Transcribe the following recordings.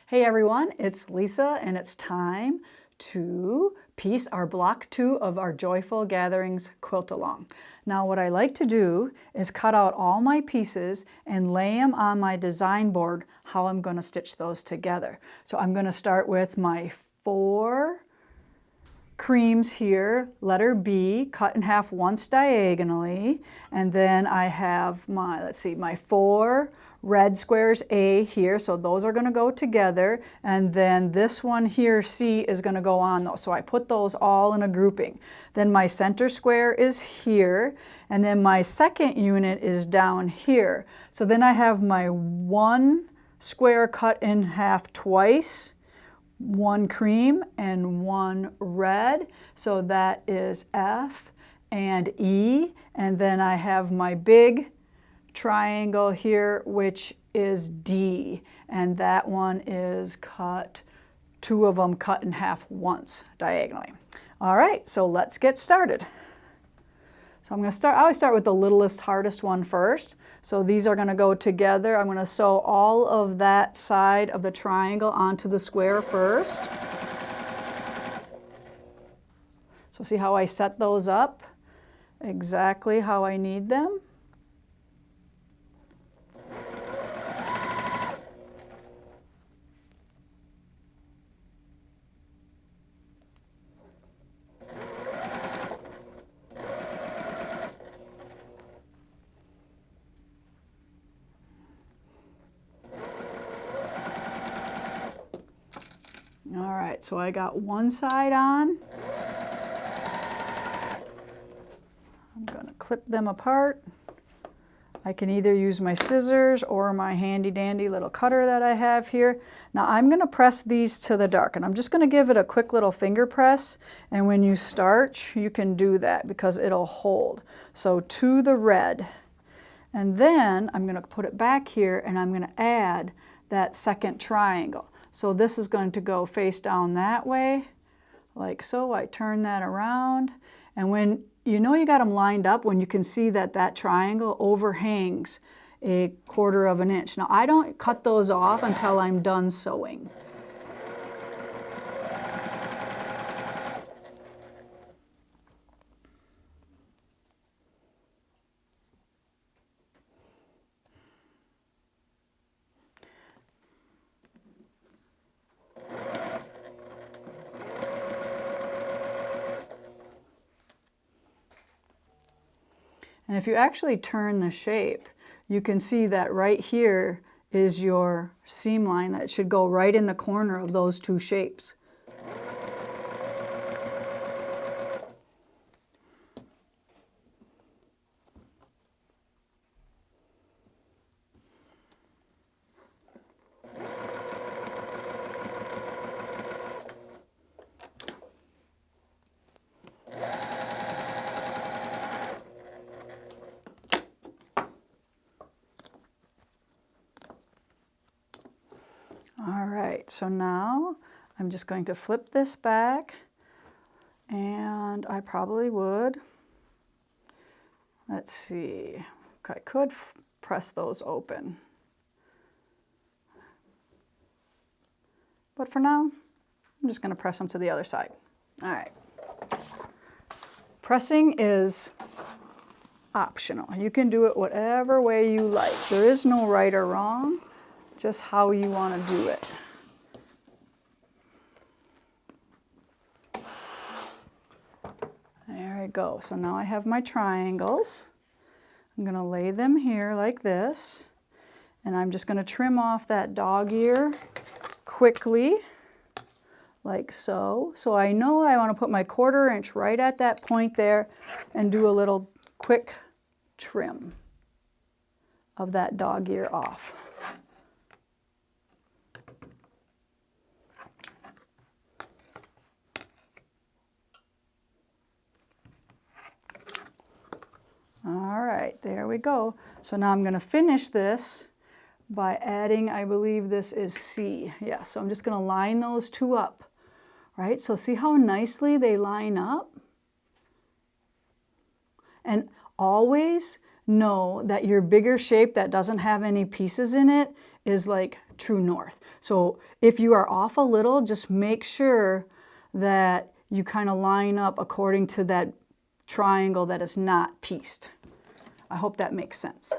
Hey everyone, it's Lisa and it's time to piece our block 2 of our Joyful Gatherings quilt-along. Now what I like to do is cut out all my pieces and lay them on my design board how I'm going to stitch those together. So I'm going to start with my 4 creams here, letter B, cut in half once diagonally, and then I have my, my 4 red squares A here, so those are going to go together, and then this one here, C, is going to go on those. So I put those all in a grouping. Then my center square is here, and then my second unit is down here. So then I have my 1 square cut in half twice, 1 cream and 1 red, so that is F and E, and then I have my big triangle here, which is D, and that one is cut, 2 of them cut in half once diagonally. All right, so let's get started. So I'm going to start, I always start with the littlest, hardest one first. So these are going to go together. I'm going to sew all of that side of the triangle onto the square first. So see how I set those up? Exactly how I need them. All right, so I got one side on. I'm going to clip them apart. I can either use my scissors or my handy dandy little cutter that I have here. Now I'm going to press these to the dark, and I'm just going to give it a quick little finger press, and when you start you can do that because it'll hold. So to the red, and then I'm going to put it back here and I'm going to add that second triangle. So this is going to go face down that way, like so. I turn that around, and when you know you got them lined up, when you can see that that triangle overhangs 1/4 of an inch. Now I don't cut those off until I'm done sewing. And if you actually turn the shape, you can see that right here is your seam line that should go right in the corner of those 2 shapes. All right, so now I'm just going to flip this back, and I probably would, let's see, I could press those open. But for now, I'm just going to press them to the other side. All right. Pressing is optional. You can do it whatever way you like. There is no right or wrong, just how you want to do it. There we go. So now I have my triangles. I'm going to lay them here like this, and I'm just going to trim off that dog ear quickly, like so. So I know I want to put my 1/4 inch right at that point there and do a little quick trim of that dog ear off. All right, there we go. So now I'm going to finish this by adding, I believe this is C. Yeah, so I'm just going to line those 2 up, right? So see how nicely they line up? And always know that your bigger shape that doesn't have any pieces in it is like true north. So if you are off a little, just make sure that you kind of line up according to that triangle that is not pieced. I hope that makes sense.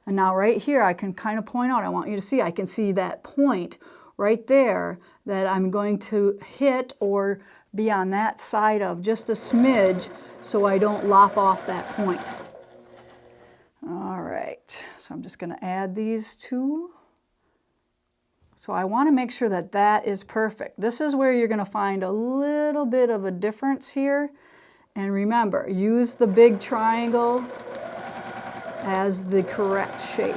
And now right here, I can kind of point out, I want you to see, I can see that point right there that I'm going to hit or be on that side of just a smidge so I don't lop off that point. All right, so I'm just going to add these two. So I want to make sure that that is perfect. This is where you're going to find a little bit of a difference here. And remember, use the big triangle as the correct shape.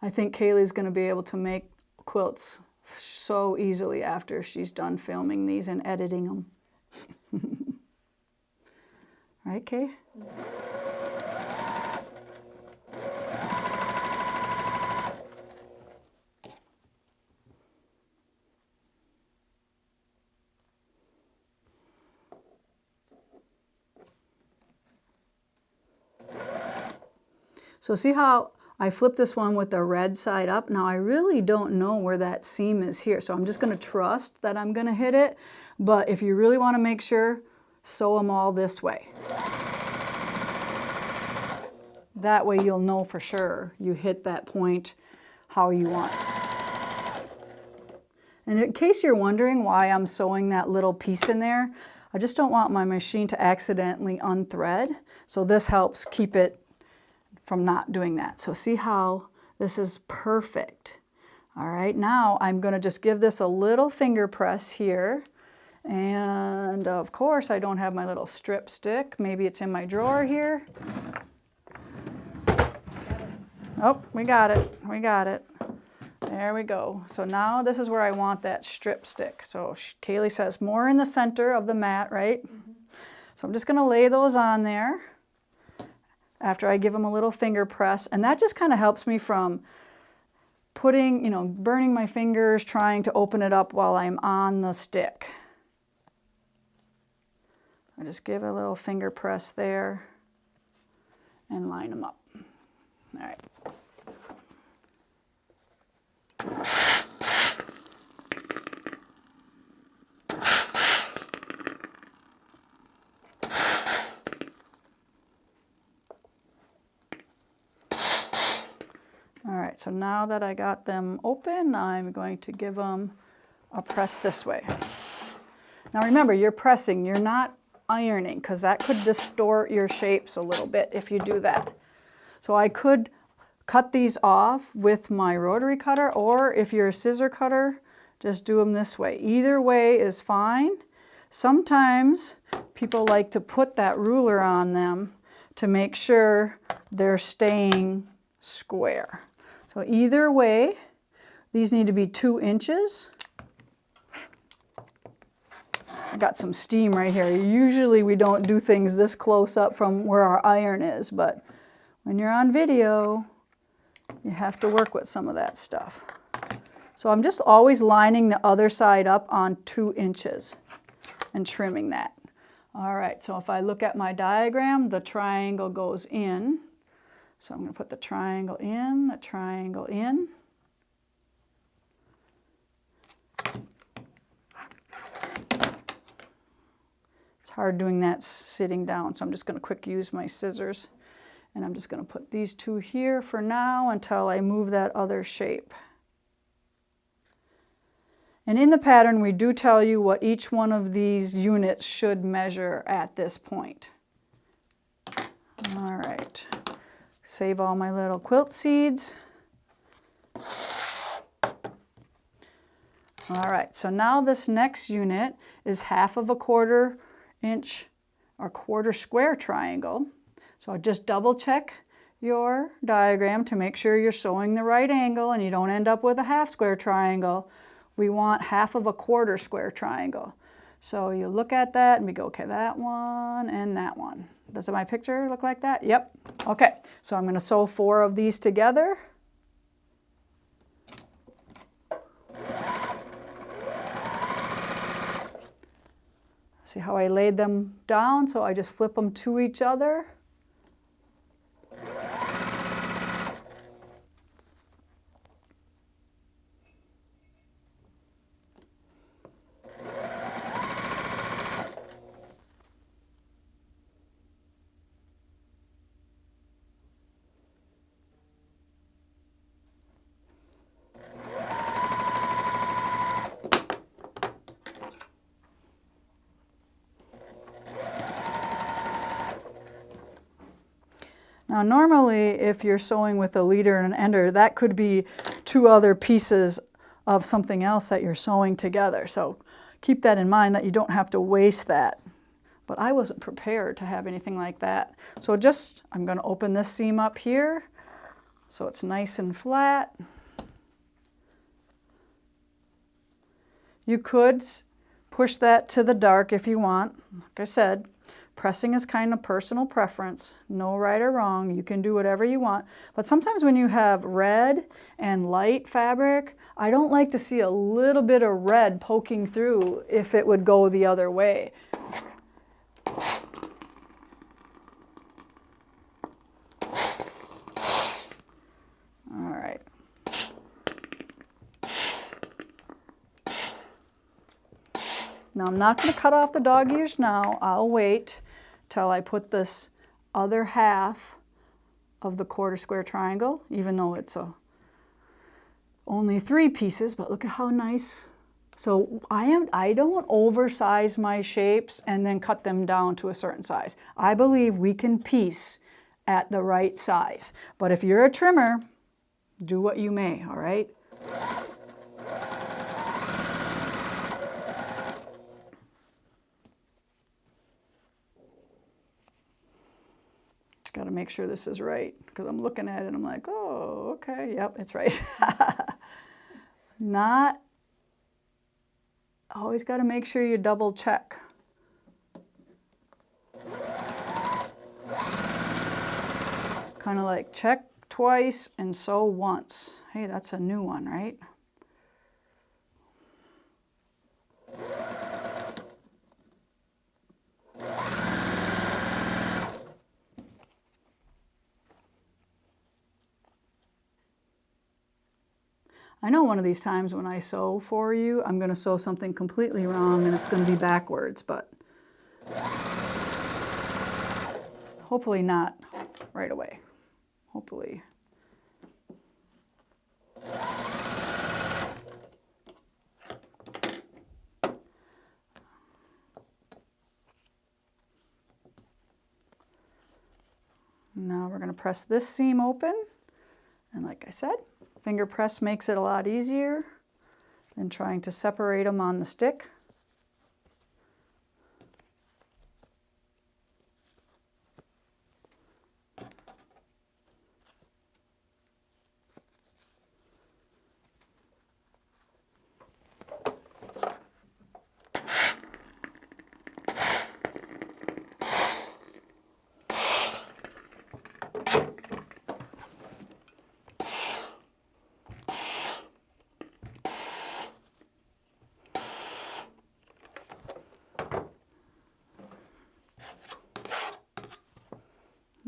I think Kaylee's going to be able to make quilts so easily after she's done filming these and editing them. Right, Kay? So see how I flipped this one with the red side up? Now I really don't know where that seam is here, so I'm just going to trust that I'm going to hit it. But if you really want to make sure, sew them all this way. That way you'll know for sure you hit that point how you want. And in case you're wondering why I'm sewing that little piece in there, I just don't want my machine to accidentally unthread. So this helps keep it from not doing that. So see how this is perfect. All right, now I'm going to just give this a little finger press here. And of course I don't have my little strip stick. Maybe it's in my drawer here. Oh, we got it. We got it. There we go. So now this is where I want that strip stick. So Kaylee says more in the center of the mat, right? Mm-hmm. So I'm just going to lay those on there after I give them a little finger press. And that just kind of helps me from putting, burning my fingers, trying to open it up while I'm on the stick. I just give a little finger press there and line them up. All right. All right, so now that I got them open, I'm going to give them a press this way. Now remember, you're pressing, you're not ironing, because that could distort your shapes a little bit if you do that. So I could cut these off with my rotary cutter, or if you're a scissor cutter, just do them this way. Either way is fine. Sometimes people like to put that ruler on them to make sure they're staying square. So either way, these need to be 2 inches. I got some steam right here. Usually we don't do things this close up from where our iron is, but when you're on video, you have to work with some of that stuff. So I'm just always lining the other side up on 2 inches and trimming that. All right, so if I look at my diagram, the triangle goes in. So I'm going to put the triangle in, the triangle in. It's hard doing that sitting down, so I'm just going to quick use my scissors. And I'm just going to put these 2 here for now until I move that other shape. And in the pattern, we do tell you what each one of these units should measure at this point. All right. Save all my little quilt seeds. All right, so now this next unit is 1/4 inch or quarter square triangle. So just double check your diagram to make sure you're sewing the right angle and you don't end up with a half square triangle. We want 1/4 square triangle. So you look at that and we go, okay, that one and that one. Does my picture look like that? Yep. Okay, so I'm going to sew 4 of these together. See See how I laid them down? So I just flip them to each other. Now normally if you're sewing with a leader and an ender, that could be two other pieces of something else that you're sewing together. So keep that in mind that you don't have to waste that. But I wasn't prepared to have anything like that. So I'm going to open this seam up here so it's nice and flat. You could push that to the dark if you want. Like I said, pressing is kind of personal preference, no right or wrong. You can do whatever you want. But sometimes when you have red and light fabric, I don't like to see a little bit of red poking through if it would go the other way. All right. Now I'm not going to cut off the dog ears now. I'll wait till I put this other half of the quarter square triangle, even though it's only 3 pieces, but look at how nice. So I don't oversize my shapes and then cut them down to a certain size. I believe we can piece at the right size. But if you're a trimmer, do what you may, all right? Got to make sure this is right because I'm looking at it and I'm like, oh, okay, yep, it's right. Always got to make sure you double check. Kind of like check twice and sew once. Hey, that's a new one, right? I know one of these times when I sew for you, I'm going to sew something completely wrong and it's going to be backwards, but hopefully not right away. Hopefully. Now we're going to press this seam open, and like I said, finger press makes it a lot easier than trying to separate them on the stick.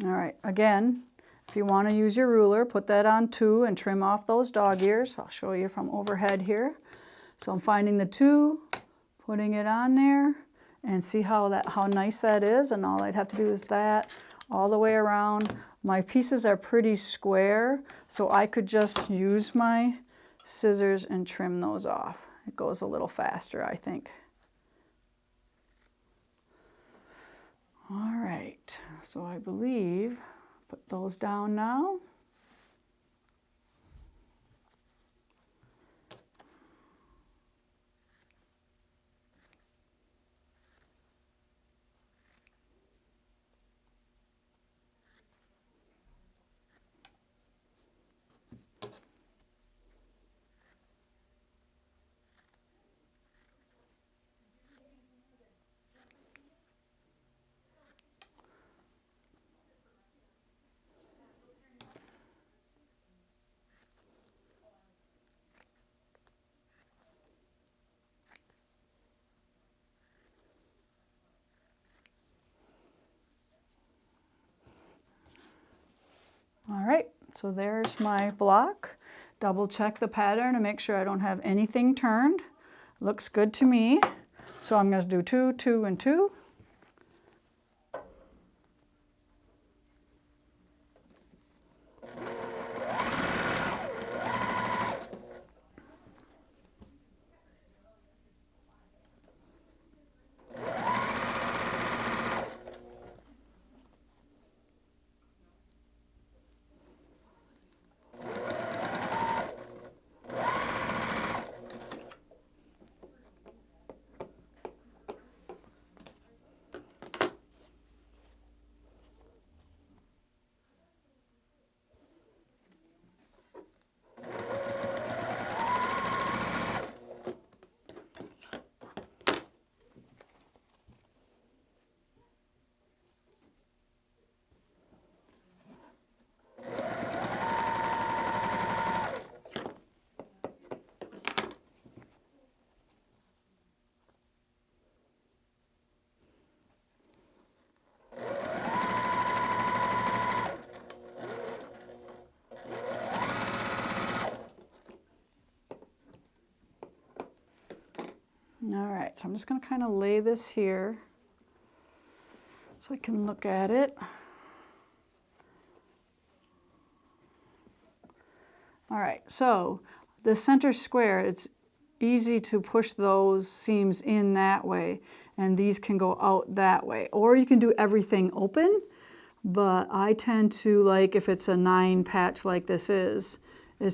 All right, again, if you want to use your ruler, put that on 2 and trim off those dog ears. I'll show you from overhead here. So I'm finding the 2, putting it on there, and see how nice that is. And all I'd have to do is that all the way around. My pieces are pretty square, so I could just use my scissors and trim those off. It goes a little faster, I think. All right, so I believe, put those down now. right, so there's my block. Double check the pattern and make sure I don't have anything turned. Looks good to me. So I'm going to do 2, 2, and 2. All right, so I'm just going to kind of lay this here so I can look at it. All right, so the center square, it's easy to push those seams in that way, and these can go out that way. Or you can do everything open, but I tend to like, if it's a 9 patch like this is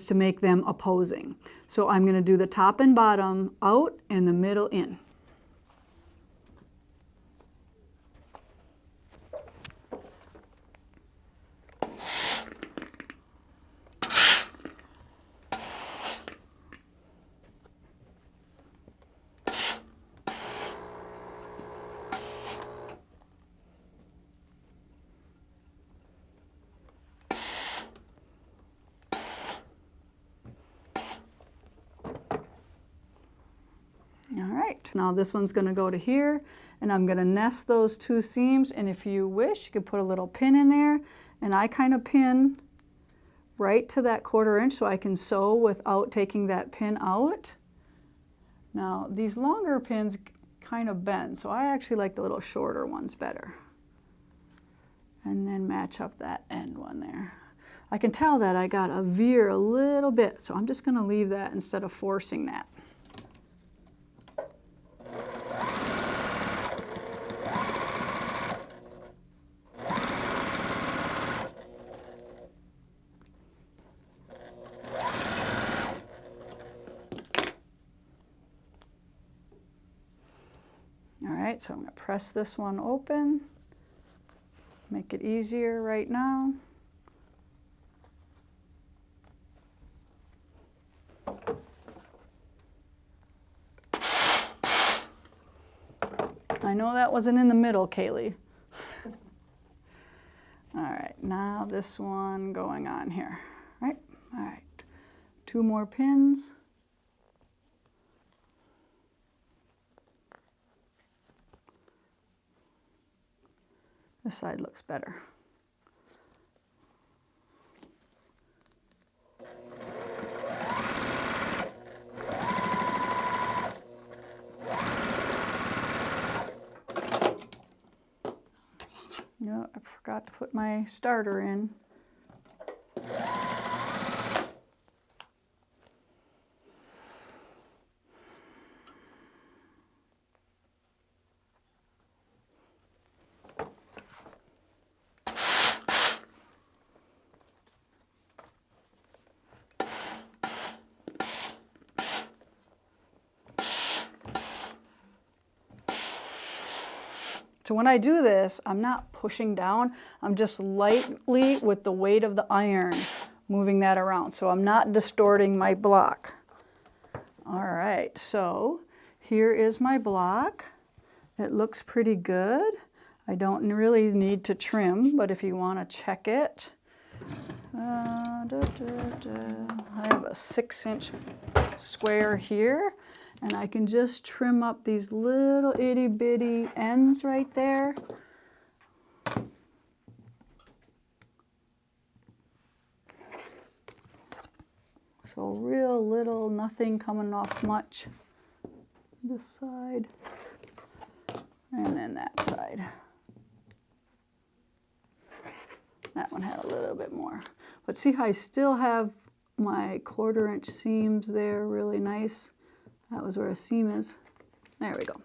to make them opposing. So I'm going to do the top and bottom out and the middle in. Now this one's going to go to here, and I'm going to nest those 2 seams, and if you wish you could put a little pin in there, and I kind of pin right to that 1/4 inch so I can sew without taking that pin out. Now these longer pins kind of bend, so I actually like the little shorter ones better. And then match up that end one there. I can tell that I got a veer a little bit, so I'm just going to leave that instead of forcing that. Alright, so I'm going to press this one open, make it easier right now. I know that wasn't in the middle, Kaylee. Alright, now this one going on here. Right? Alright, 2 more pins. This side looks better. No, I forgot to put my starter in. So when I do this, I'm not pushing down, I'm just lightly with the weight of the iron moving that around. So I'm not distorting my block. All right, so here is my block. It looks pretty good. I don't really need to trim, but if you want to check it, I have a 6-inch square here. And I can just trim up these little itty bitty ends right there. So real little, nothing coming off much. This side, and then that side. That one had a little bit more. But see how I still have my 1/4 inch seams there, really nice. That was where a seam is. There we go.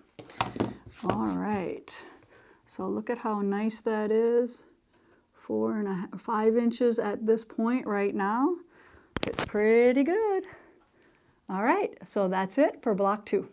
All right, so look at how nice that is. 5 inches at this point right now. It's pretty good. All right, so that's it for block 2.